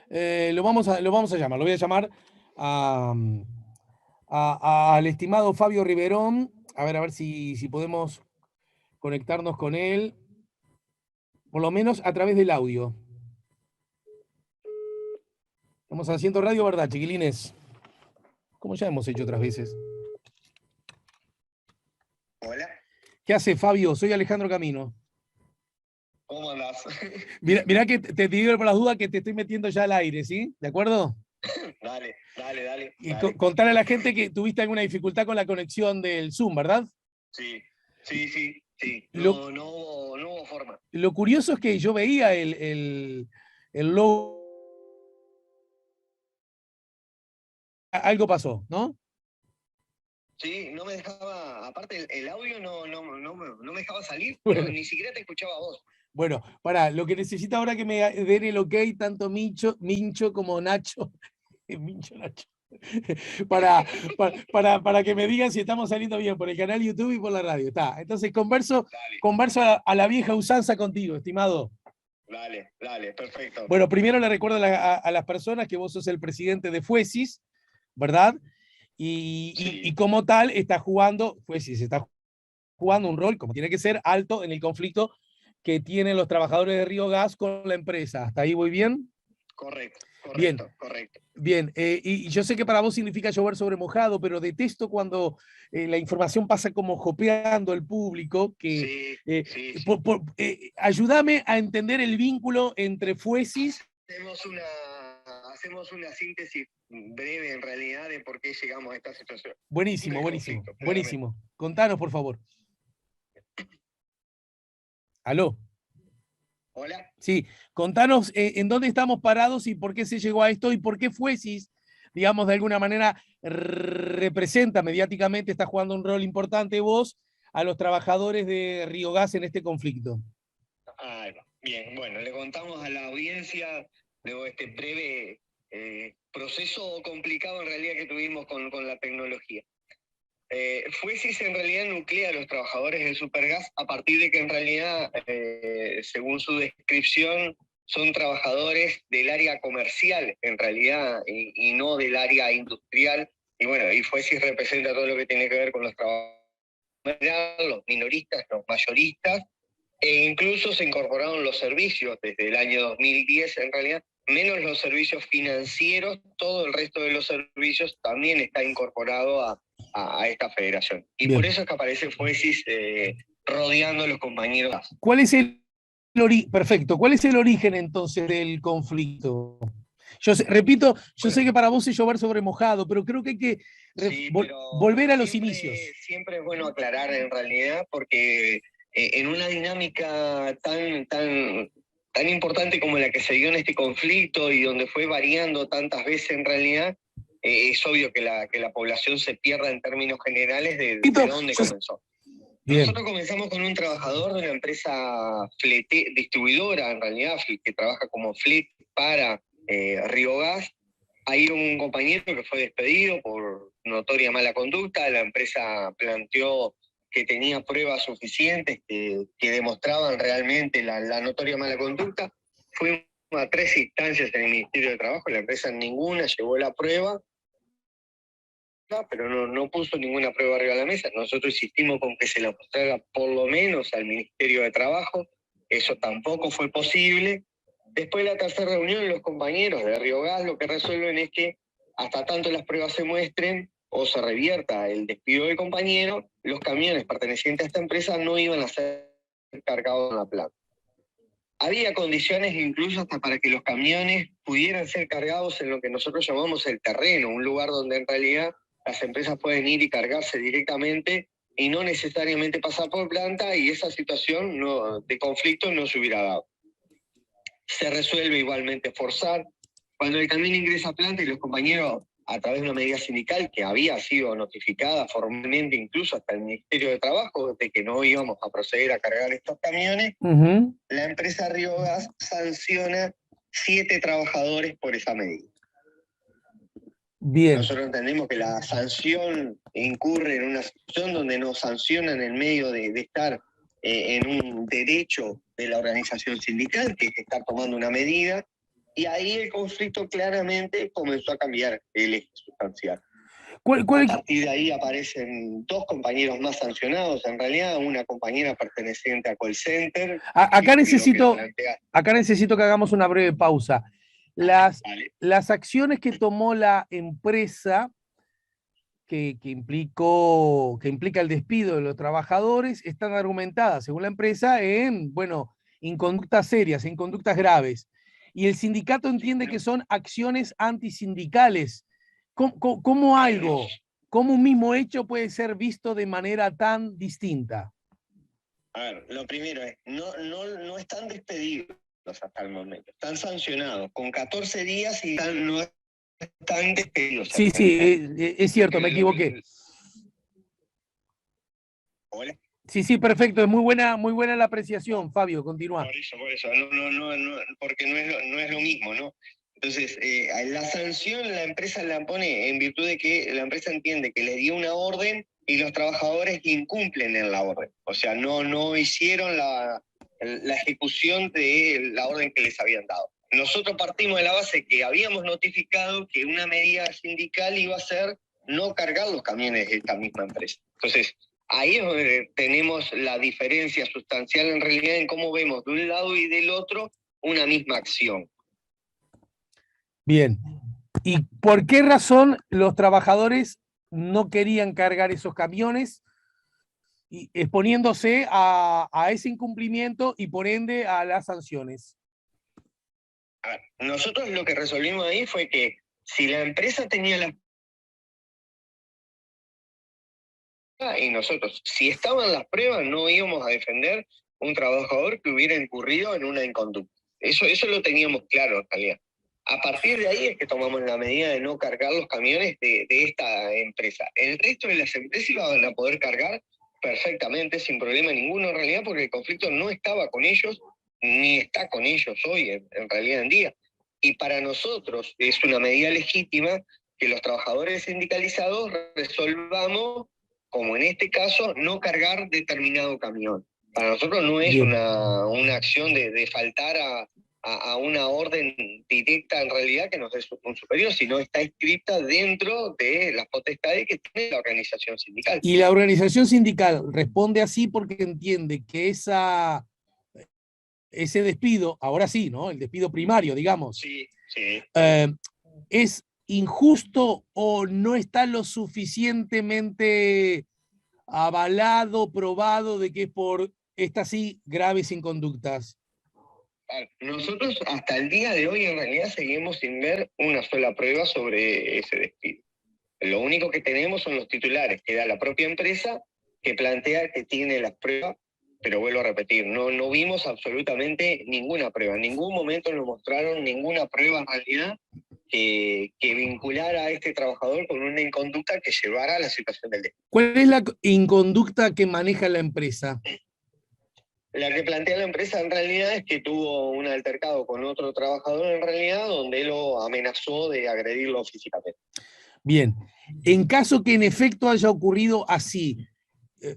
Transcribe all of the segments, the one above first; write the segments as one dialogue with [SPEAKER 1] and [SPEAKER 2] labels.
[SPEAKER 1] lo vamos a llamar, lo voy a llamar a, al estimado Fabio Riverón, a ver si podemos conectarnos con él, por lo menos a través del audio. Estamos haciendo radio, ¿verdad, chiquilines? Como ya hemos hecho otras veces.
[SPEAKER 2] Hola.
[SPEAKER 1] ¿Qué hace, Fabio? Soy Alejandro Camino.
[SPEAKER 2] ¿Cómo andás?
[SPEAKER 1] Mirá que te digo por las dudas que te estoy metiendo ya al aire, ¿sí? ¿De acuerdo?
[SPEAKER 2] Dale.
[SPEAKER 1] Y contarle a la gente que tuviste alguna dificultad con la conexión del Zoom, ¿verdad?
[SPEAKER 2] Sí.
[SPEAKER 1] Lo,
[SPEAKER 2] No hubo forma.
[SPEAKER 1] lo curioso es que yo veía el logo. Algo pasó, ¿no?
[SPEAKER 2] Sí, no me dejaba, aparte el audio no me dejaba salir,
[SPEAKER 1] Bueno,
[SPEAKER 2] ni siquiera te escuchaba a vos.
[SPEAKER 1] bueno, lo que necesita ahora que me den el ok, tanto Mincho como Nacho, Mincho Nacho, para que me digan si estamos saliendo bien por el canal YouTube y por la radio. Está. Entonces converso a la vieja usanza contigo, estimado.
[SPEAKER 2] Dale, perfecto.
[SPEAKER 1] Bueno, primero le recuerdo a las personas que vos sos el presidente de Fuesis, ¿verdad? Y como tal está jugando un rol, como tiene que ser, alto en el conflicto que tienen los trabajadores de Río Gas con la empresa. ¿Hasta ahí voy bien?
[SPEAKER 2] Correcto.
[SPEAKER 1] Bien. Y yo sé que para vos significa llover sobre mojado, pero detesto cuando la información pasa como jopeando al público. Ayúdame a entender el vínculo entre Fuesis.
[SPEAKER 2] Hacemos una síntesis breve en realidad de por qué llegamos a esta situación.
[SPEAKER 1] Buenísimo. Contanos, por favor. ¿Aló?
[SPEAKER 2] Hola.
[SPEAKER 1] Sí, contanos en dónde estamos parados y por qué se llegó a esto y por qué Fuesis, digamos, de alguna manera representa mediáticamente, está jugando un rol importante vos a los trabajadores de Río Gas en este conflicto.
[SPEAKER 2] Bien, bueno, le contamos a la audiencia luego este breve proceso complicado en realidad que tuvimos con la tecnología. Fuesis en realidad nuclea a los trabajadores de Supergas a partir de que en realidad, según su descripción, son trabajadores del área comercial en realidad y no del área industrial. Y bueno, y Fuesis representa todo lo que tiene que ver con los trabajadores, los minoristas, los mayoristas, e incluso se incorporaron los servicios desde el año 2010 en realidad, menos los servicios financieros, todo el resto de los servicios también está incorporado a esta federación. Y
[SPEAKER 1] Bien.
[SPEAKER 2] por eso es que aparece Fuesis rodeando a los compañeros.
[SPEAKER 1] ¿Cuál es Perfecto. ¿Cuál es el origen entonces del conflicto? Repito, yo sé que para vos es llover sobre mojado, pero creo que hay que volver a los inicios.
[SPEAKER 2] Siempre es bueno aclarar en realidad, porque en una dinámica tan importante como la que se dio en este conflicto y donde fue variando tantas veces en realidad, es obvio que la población se pierda en términos generales de dónde comenzó. Bien. Nosotros comenzamos con un trabajador de una empresa distribuidora, en realidad, que trabaja como fleet para Río Gas. Hay un compañero que fue despedido por notoria mala conducta. La empresa planteó que tenía pruebas suficientes que demostraban realmente la notoria mala conducta. Fuimos a 3 instancias en el Ministerio de Trabajo, la empresa en ninguna llevó la prueba, pero no puso ninguna prueba arriba de la mesa. Nosotros insistimos con que se la mostrara por lo menos al Ministerio de Trabajo. Eso tampoco fue posible. Después de la tercera reunión, los compañeros de Río Gas lo que resuelven es que hasta tanto las pruebas se muestren o se revierta el despido del compañero, los camiones pertenecientes a esta empresa no iban a ser cargados en la planta. Había condiciones incluso hasta para que los camiones pudieran ser cargados en lo que nosotros llamamos el terreno, un lugar donde en realidad las empresas pueden ir y cargarse directamente y no necesariamente pasar por planta, y esa situación de conflicto no se hubiera dado. Se resuelve igualmente forzar. Cuando el camión ingresa a planta y los compañeros, a través de una medida sindical que había sido notificada formalmente incluso hasta el Ministerio de Trabajo de que no íbamos a proceder a cargar estos camiones, la empresa Río Gas sanciona 7 trabajadores por esa medida.
[SPEAKER 1] Bien.
[SPEAKER 2] Nosotros entendemos que la sanción incurre en una situación donde nos sancionan en medio de estar en un derecho de la organización sindical, que es estar tomando una medida. y ahí el conflicto claramente comenzó a cambiar el eje sustancial.
[SPEAKER 1] ¿Cuál,
[SPEAKER 2] A
[SPEAKER 1] cuál-
[SPEAKER 2] partir de ahí aparecen dos compañeros más sancionados, en realidad, una compañera perteneciente a call center.
[SPEAKER 1] acá
[SPEAKER 2] Y lo que
[SPEAKER 1] necesito,
[SPEAKER 2] plantea,
[SPEAKER 1] acá necesito que hagamos una breve pausa. Las,
[SPEAKER 2] vale,
[SPEAKER 1] las acciones que tomó la empresa que implica el despido de los trabajadores están argumentadas, según la empresa, en, bueno, inconductas serias, en conductas graves. Y el sindicato entiende que son acciones antisindicales. ¿Cómo algo, cómo un mismo hecho puede ser visto de manera tan distinta?
[SPEAKER 2] a ver, lo primero es, no están despedidos hasta el momento, están sancionados con 14 días y no están despedidos.
[SPEAKER 1] Sí, sí, es cierto, me equivoqué.
[SPEAKER 2] Hola.
[SPEAKER 1] Sí, sí, perfecto, es muy buena la apreciación, Fabio, continúa.
[SPEAKER 2] Por eso, porque no es lo mismo, ¿no? Entonces, la sanción la empresa la pone en virtud de que la empresa entiende que le dio una orden y los trabajadores incumplen en la orden. O sea, no hicieron la ejecución de la orden que les habían dado. Nosotros partimos de la base que habíamos notificado que una medida sindical iba a ser no cargar los camiones de esta misma empresa. Entonces, ahí es donde tenemos la diferencia sustancial en realidad en cómo vemos de un lado y del otro una misma acción.
[SPEAKER 1] Bien. ¿Y por qué razón los trabajadores no querían cargar esos camiones, y exponiéndose a ese incumplimiento y por ende a las sanciones?
[SPEAKER 2] A ver, nosotros lo que resolvimos ahí fue que si la empresa tenía la... y nosotros, si estaban las pruebas, no íbamos a defender un trabajador que hubiera incurrido en una inconducta. Eso lo teníamos claro en realidad. A partir de ahí es que tomamos la medida de no cargar los camiones de esta empresa. El resto de las empresas iban a poder cargar perfectamente, sin problema ninguno en realidad, porque el conflicto no estaba con ellos, ni está con ellos hoy en realidad en día. Y para nosotros es una medida legítima que los trabajadores sindicalizados resolvamos, como en este caso, no cargar determinado camión. Para nosotros no es una acción de faltar a una orden directa en realidad que nos dé un superior, sino está escrita dentro de las potestades que tiene la organización sindical.
[SPEAKER 1] Y la organización sindical responde así porque entiende que ese despido, ahora sí, ¿no? El despido primario, digamos,
[SPEAKER 2] sí, sí.
[SPEAKER 1] ¿Es injusto o no está lo suficientemente avalado, probado de que es por estas sí graves inconductas?
[SPEAKER 2] Nosotros hasta el día de hoy en realidad seguimos sin ver una sola prueba sobre ese despido. Lo único que tenemos son los titulares que da la propia empresa, que plantea que tiene las pruebas, pero vuelvo a repetir, no vimos absolutamente ninguna prueba. En ningún momento nos mostraron ninguna prueba en realidad que vinculara a este trabajador con una inconducta que llevara a la situación del despido.
[SPEAKER 1] ¿Cuál es la inconducta que maneja la empresa?
[SPEAKER 2] La que plantea la empresa en realidad es que tuvo un altercado con otro trabajador en realidad donde lo amenazó de agredirlo físicamente.
[SPEAKER 1] Bien, en caso que en efecto haya ocurrido así,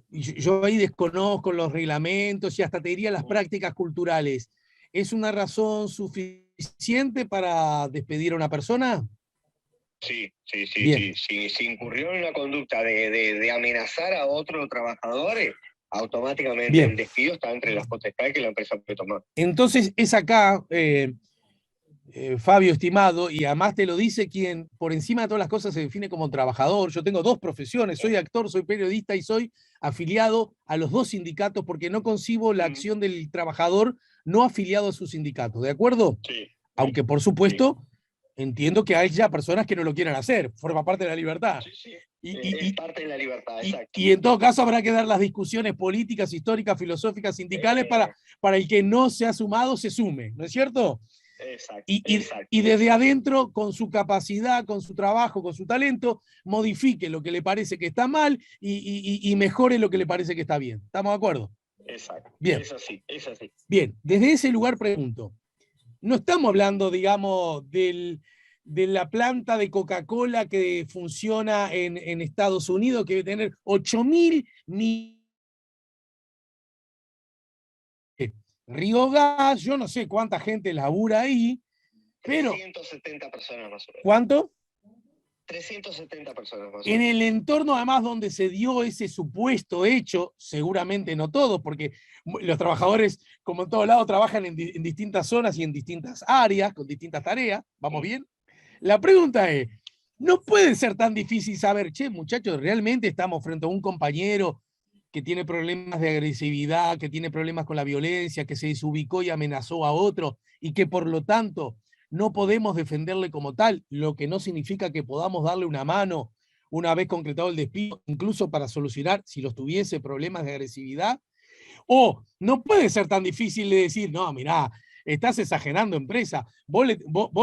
[SPEAKER 1] yo ahí desconozco los reglamentos y hasta te diría las prácticas culturales, ¿es una razón suficiente para despedir a una persona?
[SPEAKER 2] Sí.
[SPEAKER 1] Bien.
[SPEAKER 2] Si incurrió en una conducta de amenazar a otros trabajadores, automáticamente
[SPEAKER 1] Bien.
[SPEAKER 2] el despido está entre las potestades que la empresa puede tomar.
[SPEAKER 1] Entonces es acá, Fabio, estimado, y además te lo dice quien por encima de todas las cosas se define como trabajador. Yo tengo dos profesiones, soy actor, soy periodista y soy afiliado a los dos sindicatos porque no concibo la acción del trabajador no afiliado a su sindicato, ¿de acuerdo?
[SPEAKER 2] Sí.
[SPEAKER 1] Aunque por supuesto entiendo que haya personas que no lo quieran hacer, forma parte de la libertad.
[SPEAKER 2] Sí.
[SPEAKER 1] Y
[SPEAKER 2] es parte de la libertad, exacto.
[SPEAKER 1] Y en todo caso habrá que dar las discusiones políticas, históricas, filosóficas, sindicales para el que no se ha sumado, se sume, ¿no es cierto?
[SPEAKER 2] Exacto,
[SPEAKER 1] y desde adentro, con su capacidad, con su trabajo, con su talento, modifique lo que le parece que está mal y mejore lo que le parece que está bien. ¿Estamos de acuerdo?
[SPEAKER 2] Exacto.
[SPEAKER 1] Bien.
[SPEAKER 2] Es así.
[SPEAKER 1] Bien, desde ese lugar pregunto, no estamos hablando, digamos, de la planta de Coca-Cola que funciona en Estados Unidos, que debe tener 8.000 millones. Río Gas, yo no sé cuánta gente labura ahí, Pero,
[SPEAKER 2] 370 personas más o menos.
[SPEAKER 1] ¿cuánto?
[SPEAKER 2] 370 personas más o menos.
[SPEAKER 1] En el entorno, además, donde se dio ese supuesto hecho, seguramente no todos, porque los trabajadores, como en todos lados, trabajan en distintas zonas y en distintas áreas, con distintas tareas. ¿Vamos bien? La pregunta es, ¿no puede ser tan difícil saber, che, muchachos, realmente estamos frente a un compañero que tiene problemas de agresividad, que tiene problemas con la violencia, que se desubicó y amenazó a otro, y que por lo tanto no podemos defenderle como tal, lo que no significa que podamos darle una mano una vez concretado el despido, incluso para solucionar, si los tuviese, problemas de agresividad? O no puede ser tan difícil de decir, no, mirá, estás exagerando, empresa, vos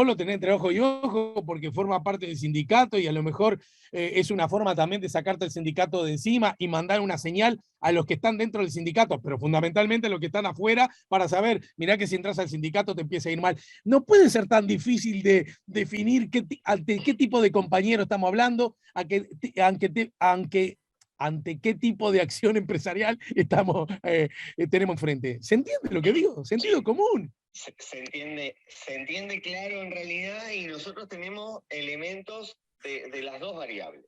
[SPEAKER 1] lo tenés entre ojo y ojo porque forma parte del sindicato y a lo mejor es una forma también de sacarte el sindicato de encima y mandar una señal a los que están dentro del sindicato, pero fundamentalmente a los que están afuera, para saber, mirá que si entras al sindicato te empieza a ir mal. No puede ser tan difícil de definir ante qué tipo de compañero estamos hablando, ante qué tipo de acción empresarial tenemos enfrente. ¿Se entiende lo que digo? Sentido común.
[SPEAKER 2] Se entiende claro en realidad, y nosotros tenemos elementos de las dos variables.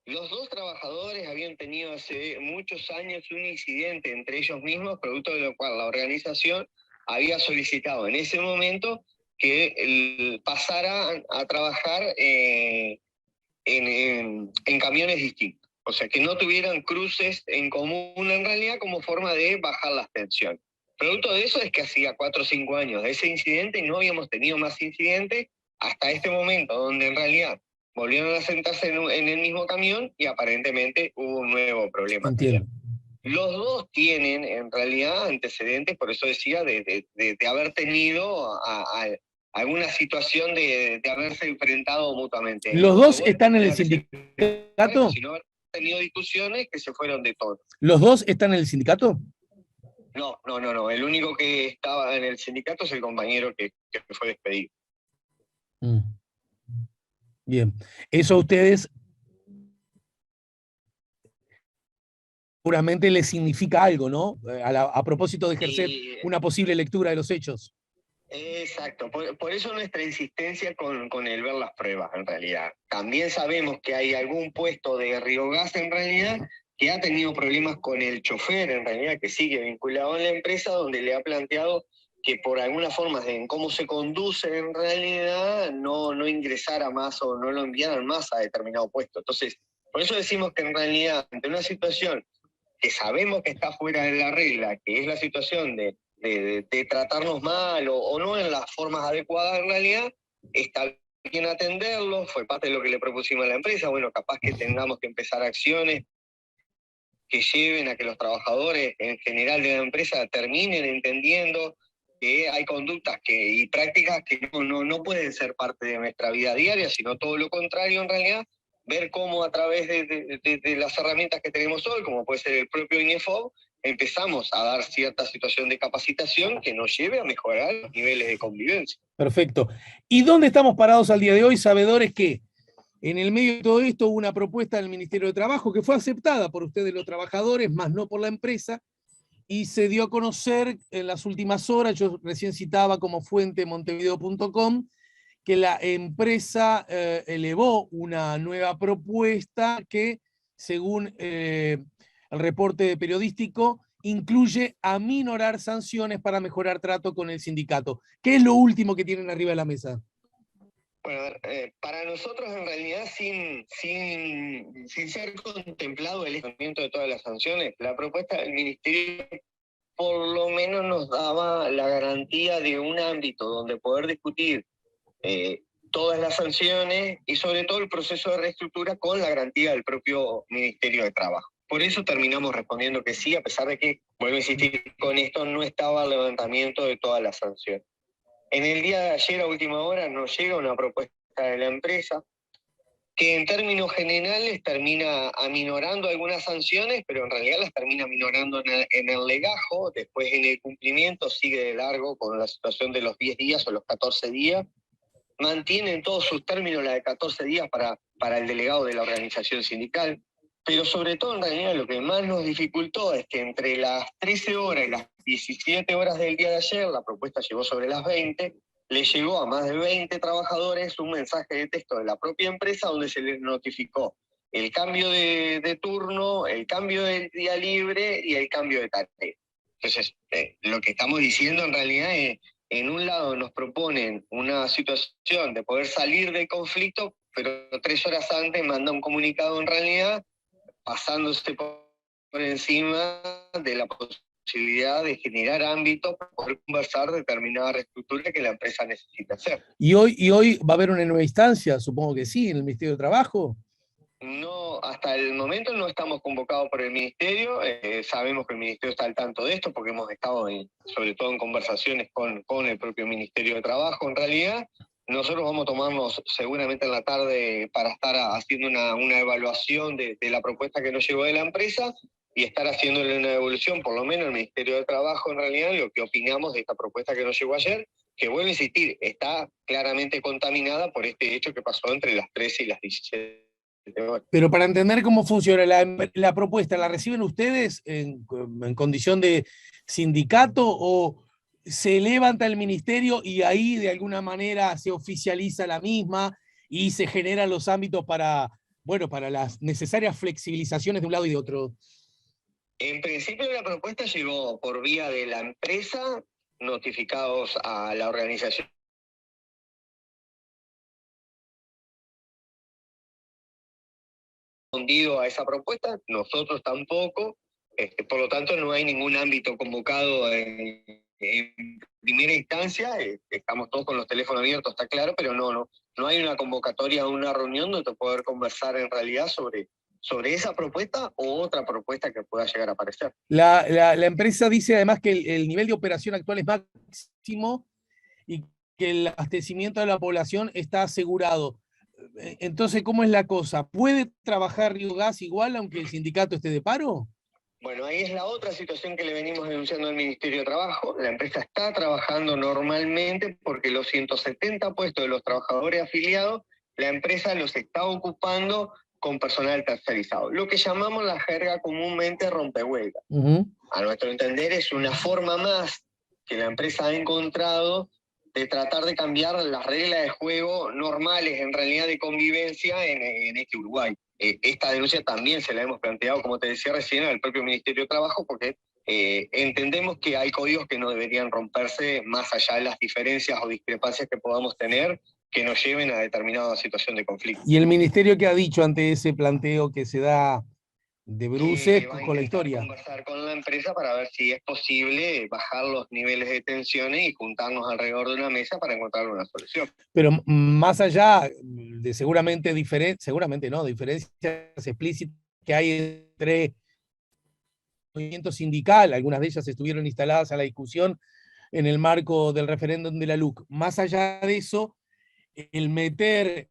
[SPEAKER 2] Los dos trabajadores habían tenido hace muchos años un incidente entre ellos mismos, producto de lo cual la organización había solicitado en ese momento que pasara a trabajar en camiones distintos. O sea, que no tuvieran cruces en común en realidad como forma de bajar las tensiones. Producto de eso es que hacía 4 o 5 años de ese incidente y no habíamos tenido más incidentes hasta este momento, donde en realidad volvieron a sentarse en el mismo camión y aparentemente hubo un nuevo problema.
[SPEAKER 1] Entiendo.
[SPEAKER 2] Los dos tienen en realidad antecedentes, por eso decía, de haber tenido alguna situación de haberse enfrentado mutuamente.
[SPEAKER 1] ¿Los dos están en el sindicato?
[SPEAKER 2] Si no haber tenido discusiones que se fueron de todo.
[SPEAKER 1] ¿Los dos están en el sindicato?
[SPEAKER 2] No. El único que estaba en el sindicato es el compañero que fue despedido.
[SPEAKER 1] Bien. Eso a ustedes seguramente les significa algo, ¿no? A propósito de ejercer una posible lectura de los hechos.
[SPEAKER 2] Exacto, por eso nuestra insistencia con el ver las pruebas en realidad. También sabemos que hay algún puesto de Riogas en realidad que ha tenido problemas con el chofer en realidad, que sigue vinculado en la empresa, donde le ha planteado que por alguna forma en cómo se conduce en realidad no ingresara más o no lo enviaran más a determinado puesto. Entonces, por eso decimos que en realidad ante una situación que sabemos que está fuera de la regla, que es la situación de tratarnos mal o no en las formas adecuadas en realidad, está bien atenderlo, fue parte de lo que le propusimos a la empresa. Bueno, capaz que tengamos que empezar acciones que lleven a que los trabajadores en general de la empresa terminen entendiendo que hay conductas y prácticas que no pueden ser parte de nuestra vida diaria, sino todo lo contrario en realidad, ver cómo a través de las herramientas que tenemos hoy, como puede ser el propio INEFOB, empezamos a dar cierta situación de capacitación que nos lleve a mejorar los niveles de convivencia.
[SPEAKER 1] Perfecto. ¿Y dónde estamos parados al día de hoy, sabedores que en el medio de todo esto hubo una propuesta del Ministerio de Trabajo que fue aceptada por ustedes los trabajadores, más no por la empresa, y se dio a conocer en las últimas horas, yo recién citaba como fuente montevideo.com, que la empresa elevó una nueva propuesta que, según el reporte periodístico, incluye aminorar sanciones para mejorar trato con el sindicato. ¿Qué es lo último que tienen arriba de la mesa?
[SPEAKER 2] Bueno, para nosotros en realidad sin ser contemplado el estimamiento de todas las sanciones, la propuesta del Ministerio por lo menos nos daba la garantía de un ámbito donde poder discutir todas las sanciones y sobre todo el proceso de reestructura con la garantía del propio Ministerio de Trabajo. Por eso terminamos respondiendo que sí, a pesar de que, vuelvo a insistir, con esto no estaba el levantamiento de todas las sanciones. En el día de ayer, a última hora, nos llega una propuesta de la empresa que en términos generales termina aminorando algunas sanciones, pero en realidad las termina aminorando en el legajo, después en el cumplimiento sigue de largo con la situación de los 10 días o los 14 días, mantiene en todos sus términos la de 14 días para el delegado de la organización sindical, pero sobre todo en realidad lo que más nos dificultó es que entre las 13 horas y las 17 horas del día de ayer, la propuesta llegó sobre las 20, le llegó a más de 20 trabajadores un mensaje de texto de la propia empresa donde se les notificó el cambio de turno, el cambio del día libre y el cambio de tarea. Entonces, lo que estamos diciendo en realidad es, en un lado nos proponen una situación de poder salir del conflicto, pero 3 horas antes manda un comunicado en realidad pasándose por encima de la posibilidad de generar ámbitos para poder conversar determinada reestructura que la empresa necesita hacer.
[SPEAKER 1] ¿Y hoy va a haber una nueva instancia? Supongo que sí, en el Ministerio de Trabajo.
[SPEAKER 2] No, hasta el momento no estamos convocados por el Ministerio. Sabemos que el Ministerio está al tanto de esto porque hemos estado, sobre todo en conversaciones con el propio Ministerio de Trabajo. En realidad, nosotros vamos a tomarnos seguramente en la tarde para estar haciendo una evaluación de la propuesta que nos llegó de la empresa y estar haciéndole una devolución, por lo menos al Ministerio de Trabajo, en realidad, lo que opinamos de esta propuesta que nos llegó ayer, que vuelvo a insistir, está claramente contaminada por este hecho que pasó entre las 13 y las 17.
[SPEAKER 1] Pero para entender cómo funciona la propuesta, ¿la reciben ustedes en condición de sindicato o se levanta el ministerio y ahí de alguna manera se oficializa la misma y se generan los ámbitos para, bueno, para las necesarias flexibilizaciones de un lado y de otro?
[SPEAKER 2] En principio la propuesta llegó por vía de la empresa, notificados a la organización respondido a esa propuesta, nosotros tampoco, por lo tanto no hay ningún ámbito convocado en primera instancia, estamos todos con los teléfonos abiertos, está claro, pero no hay una convocatoria a una reunión donde poder conversar en realidad sobre esa propuesta o otra propuesta que pueda llegar a aparecer.
[SPEAKER 1] La empresa dice además que el nivel de operación actual es máximo y que el abastecimiento de la población está asegurado. Entonces, ¿cómo es la cosa? ¿Puede trabajar Río Gas igual aunque el sindicato esté de paro?
[SPEAKER 2] Bueno, ahí es la otra situación que le venimos denunciando al Ministerio de Trabajo. La empresa está trabajando normalmente porque los 170 puestos de los trabajadores afiliados, la empresa los está ocupando con personal tercerizado, lo que llamamos la jerga comúnmente rompehuelga. A nuestro entender es una forma más que la empresa ha encontrado de tratar de cambiar las reglas de juego normales en realidad de convivencia en este Uruguay. Esta denuncia también se la hemos planteado, como te decía recién, al propio Ministerio de Trabajo, porque entendemos que hay códigos que no deberían romperse más allá de las diferencias o discrepancias que podamos tener que nos lleven a determinada situación de conflicto.
[SPEAKER 1] ¿Y el Ministerio qué ha dicho ante ese planteo que se da de bruces con la historia?
[SPEAKER 2] Conversar con la empresa para ver si es posible bajar los niveles de tensiones y juntarnos alrededor de una mesa para encontrar una solución.
[SPEAKER 1] Pero más allá de seguramente diferencias explícitas que hay entre el movimiento sindical, algunas de ellas estuvieron instaladas a la discusión en el marco del referéndum de la LUC. Más allá de eso, el meter,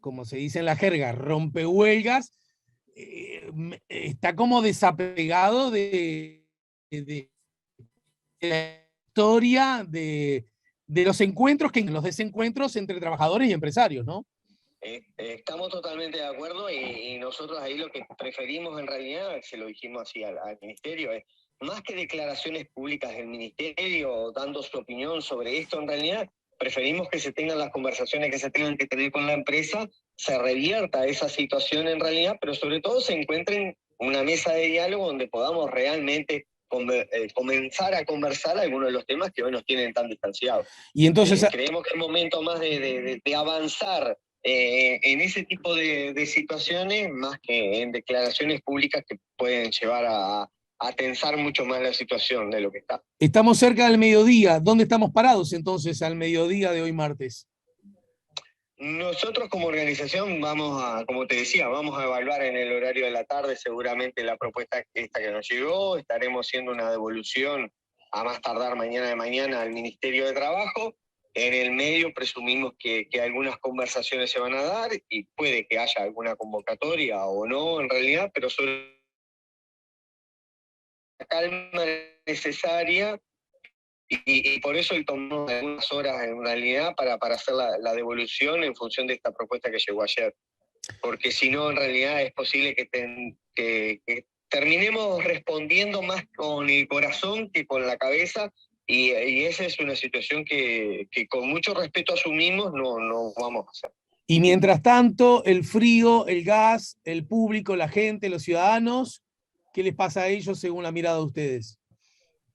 [SPEAKER 1] como se dice en la jerga, rompehuelgas, está como desapegado de la historia de los encuentros, los desencuentros entre trabajadores y empresarios, ¿no?
[SPEAKER 2] Estamos totalmente de acuerdo y nosotros ahí lo que preferimos en realidad, se lo dijimos así al Ministerio, es más que declaraciones públicas del Ministerio dando su opinión sobre esto, en realidad preferimos que se tengan las conversaciones que se tengan que tener con la empresa, se revierta esa situación en realidad, pero sobre todo se encuentren una mesa de diálogo donde podamos realmente comenzar a conversar algunos de los temas que hoy nos tienen tan distanciados.
[SPEAKER 1] Y entonces
[SPEAKER 2] creemos que es momento más de avanzar en ese tipo de situaciones, más que en declaraciones públicas que pueden llevar a tensar mucho más la situación de lo que está.
[SPEAKER 1] Estamos cerca del mediodía. ¿Dónde estamos parados entonces al mediodía de hoy martes?
[SPEAKER 2] Nosotros como organización vamos a, como te decía, vamos a evaluar en el horario de la tarde seguramente la propuesta esta que nos llegó. Estaremos haciendo una devolución a más tardar mañana de mañana al Ministerio de Trabajo. En el medio presumimos que algunas conversaciones se van a dar y puede que haya alguna convocatoria o no en realidad, pero sobre la calma necesaria y por eso tomamos algunas horas en realidad para hacer la devolución en función de esta propuesta que llegó ayer. Porque si no, en realidad es posible que terminemos respondiendo más con el corazón que con la cabeza y esa es una situación que con mucho respeto asumimos, no vamos a hacer.
[SPEAKER 1] Y mientras tanto, el frío, el gas, el público, la gente, los ciudadanos, ¿qué les pasa a ellos según la mirada de ustedes?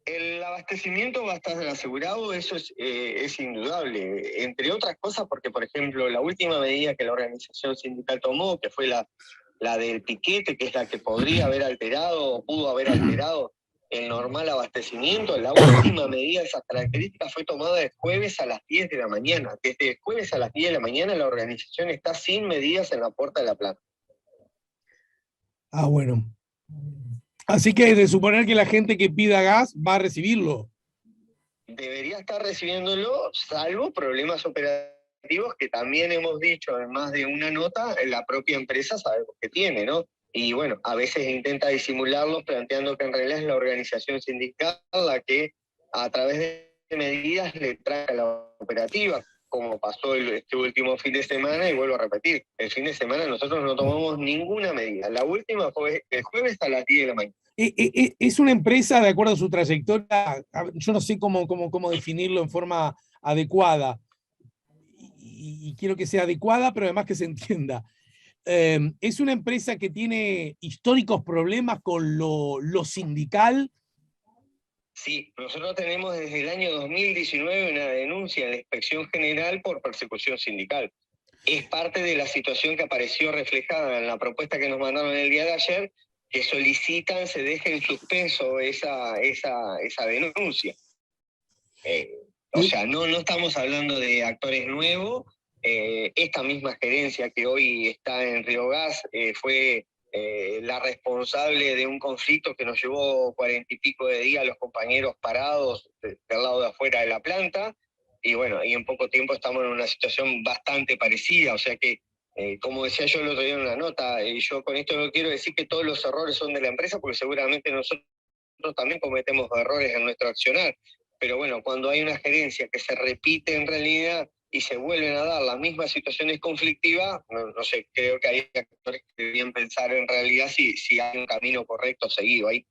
[SPEAKER 2] El abastecimiento va a estar asegurado, eso es indudable, entre otras cosas porque, por ejemplo, la última medida que la organización sindical tomó, que fue la del piquete, que es la que podría haber alterado o pudo haber alterado el normal abastecimiento, la última medida de esas características fue tomada el jueves a las 10 de la mañana. Desde el jueves a las 10 de la mañana la organización está sin medidas en la puerta de la planta.
[SPEAKER 1] Ah, bueno. Así que es de suponer que la gente que pida gas va a recibirlo.
[SPEAKER 2] Debería estar recibiéndolo, salvo problemas operativos que también hemos dicho en más de una nota, la propia empresa sabemos que tiene, ¿no? Y bueno, a veces intenta disimularlos planteando que en realidad es la organización sindical la que a través de medidas le trae a la operativa, como pasó este último fin de semana, y vuelvo a repetir, el fin de semana nosotros no tomamos ninguna medida. La última fue el jueves a las 10 de la mañana.
[SPEAKER 1] Es una empresa, de acuerdo a su trayectoria, yo no sé cómo definirlo en forma adecuada, y quiero que sea adecuada, pero además que se entienda. Es una empresa que tiene históricos problemas con lo sindical.
[SPEAKER 2] Sí, nosotros tenemos desde el año 2019 una denuncia en la Inspección General por persecución sindical. Es parte de la situación que apareció reflejada en la propuesta que nos mandaron el día de ayer, que solicitan se deje en suspenso esa denuncia. O sea, no estamos hablando de actores nuevos. Esta misma gerencia que hoy está en Río Gas fue la responsable de un conflicto que nos llevó 40 y pico de días a los compañeros parados del lado de afuera de la planta. Y bueno, y en poco tiempo estamos en una situación bastante parecida. O sea que, como decía yo el otro día en una nota, yo con esto no quiero decir que todos los errores son de la empresa, porque seguramente nosotros también cometemos errores en nuestro accionar. Pero bueno, cuando hay una gerencia que se repite en realidad y se vuelven a dar las mismas situaciones conflictivas, no sé, creo que hay actores que deberían pensar en realidad si hay un camino correcto seguido ahí.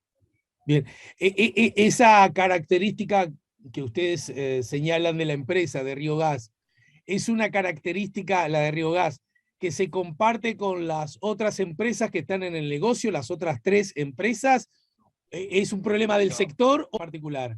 [SPEAKER 1] Bien, esa característica que ustedes señalan de la empresa de Río Gas, es una característica, la de Río Gas, que se comparte con las otras empresas que están en el negocio, las otras 3 empresas. ¿Es un problema del sector o particular?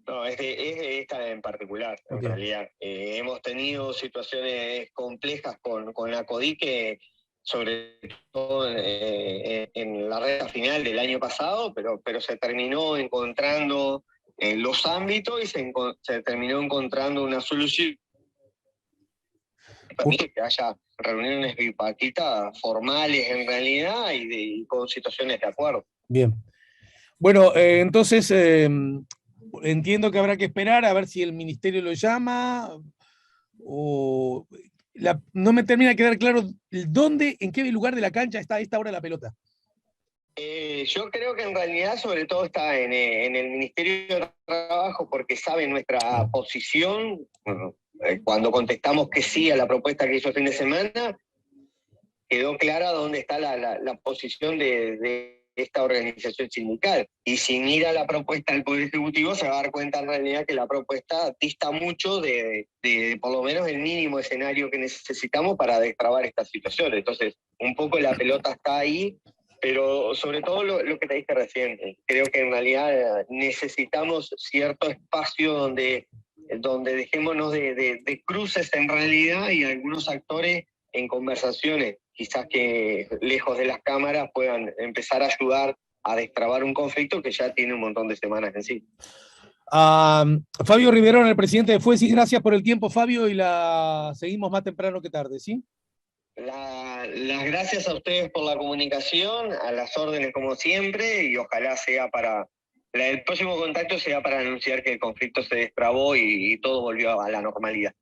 [SPEAKER 2] No, es de esta en particular, en
[SPEAKER 1] Okay.
[SPEAKER 2] realidad. Hemos tenido situaciones complejas con la CODIC, sobre todo en la recta final del año pasado, pero se terminó encontrando los ámbitos y se terminó encontrando una solución que permite que haya reuniones bipartitas formales en realidad y con situaciones de acuerdo.
[SPEAKER 1] Bien. Bueno, entonces entiendo que habrá que esperar a ver si el ministerio lo llama o no me termina de quedar claro dónde, en qué lugar de la cancha está a esta hora la pelota.
[SPEAKER 2] Yo creo que en realidad sobre todo está en el Ministerio de Trabajo, porque sabe nuestra posición. Cuando contestamos que sí a la propuesta que hizo el fin de semana, quedó clara dónde está la posición de esta organización sindical. Y si mira la propuesta del Poder Ejecutivo, se va a dar cuenta en realidad que la propuesta dista mucho de por lo menos el mínimo escenario que necesitamos para destrabar esta situación. Entonces, un poco la pelota está ahí, pero sobre todo lo que te dije recién, creo que en realidad necesitamos cierto espacio donde dejémonos de cruces en realidad y algunos actores en conversaciones, quizás que lejos de las cámaras puedan empezar a ayudar a destrabar un conflicto que ya tiene un montón de semanas en sí.
[SPEAKER 1] Fabio Riverón, el presidente de Fuesis, gracias por el tiempo, Fabio, y la seguimos más temprano que tarde, ¿sí?
[SPEAKER 2] Las gracias a ustedes por la comunicación, a las órdenes como siempre, y ojalá sea el próximo contacto sea para anunciar que el conflicto se destrabó y todo volvió a la normalidad.